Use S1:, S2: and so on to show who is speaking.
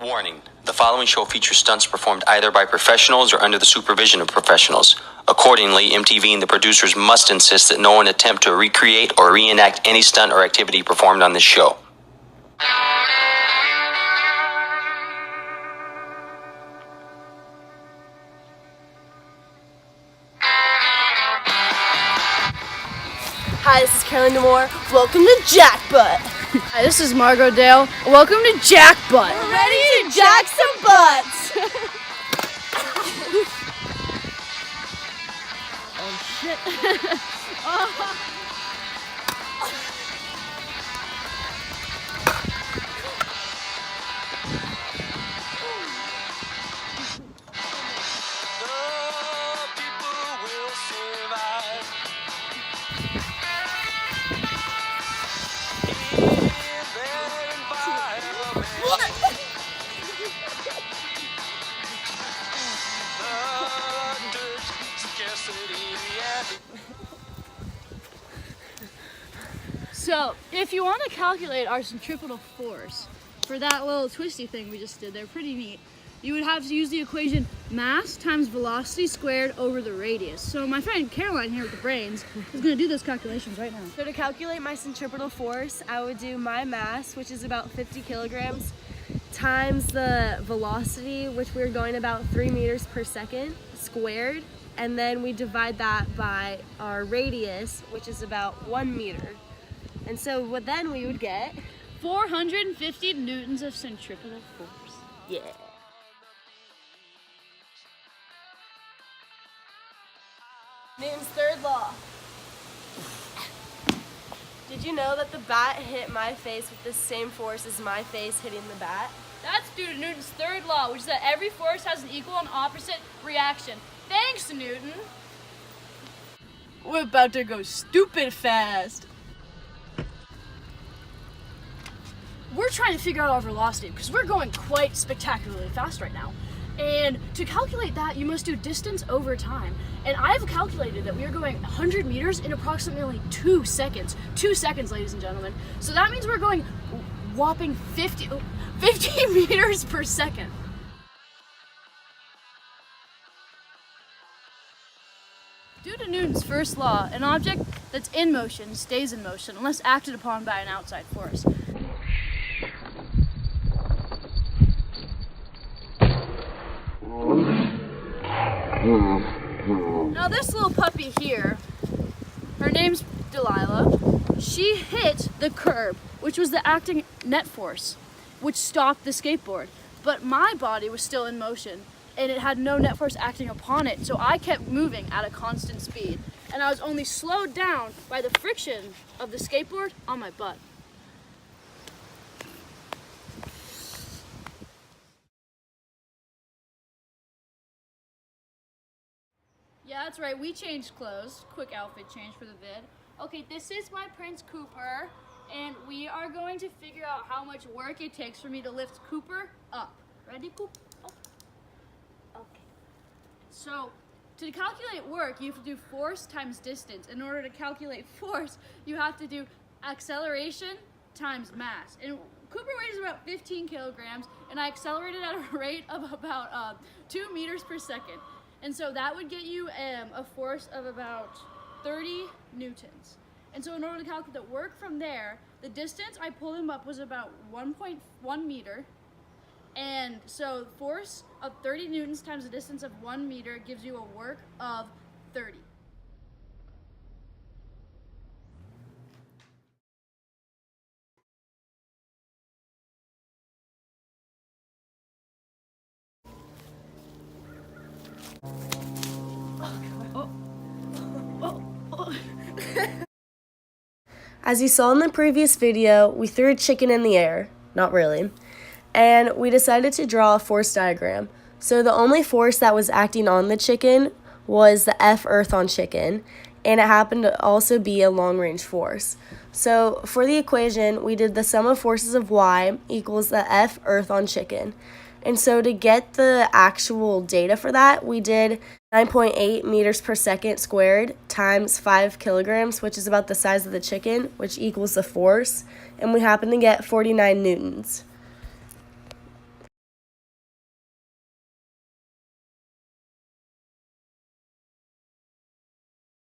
S1: Warning, the following show features stunts performed either by professionals or under the supervision of professionals. Accordingly, MTV and the producers must insist that no one attempt to recreate or reenact any stunt or activity performed on this show.
S2: Hi, this is Caroline Demore. Welcome to Jackbutt.
S3: Hi, this is Margot Dale. Welcome to Jackbutt.
S2: We're ready to jack some butts.
S3: Oh shit. So, if you want to calculate our centripetal force for that little twisty thing we just did, they're pretty neat. You would have to use the equation mass times velocity squared over the radius. So my friend Caroline here with the brains is going to do those calculations right now.
S2: So to calculate my centripetal force, I would do my mass, which is about 50 kilograms, times the velocity, which we're going about 3 meters per second, squared. And then we divide that by our radius, which is about 1 meter. And so what then we would get?
S3: 450 newtons of centripetal force.
S2: Yeah. Newton's third law. Did you know that the bat hit my face with the same force as my face hitting the bat?
S3: That's due to Newton's third law, which is that every force has an equal and opposite reaction. Thanks, Newton.
S2: We're about to go stupid fast.
S3: We're trying to figure out our velocity because we're going quite spectacularly fast right now. And to calculate that, you must do distance over time. And I've calculated that we are going 100 meters in approximately 2 seconds. 2 seconds, ladies and gentlemen. So that means we're going whopping 50 meters per second. Due to Newton's first law, an object that's in motion stays in motion unless acted upon by an outside force. Now this little puppy here, her name's Delilah, she hit the curb, which was the acting net force, which stopped the skateboard. But my body was still in motion, and it had no net force acting upon it, so I kept moving at a constant speed. And I was only slowed down by the friction of the skateboard on my butt. Yeah, that's right, we changed clothes. Quick outfit change for the vid. Okay, this is my Prince Cooper, and we are going to figure out how much work it takes for me to lift Cooper up. Ready, Coop? Oh. Okay. So, to calculate work, you have to do force times distance. In order to calculate force, you have to do acceleration times mass. And Cooper weighs about 15 kilograms, and I accelerated at a rate of about 2 meters per second. And so that would get you a force of about 30 newtons. And so in order to calculate the work from there, the distance I pulled him up was about 1.1 meter. And so force of 30 newtons times the distance of 1 meter gives you a work of 30.
S2: As you saw in the previous video, we threw a chicken in the air. Not really. And we decided to draw a force diagram. So the only force that was acting on the chicken was the F earth on chicken, and it happened to also be a long-range force. So for the equation, we did the sum of forces of y equals the F earth on chicken. And so to get the actual data for that, we did 9.8 meters per second squared times 5 kilograms, which is about the size of the chicken, which equals the force, and we happen to get 49 newtons.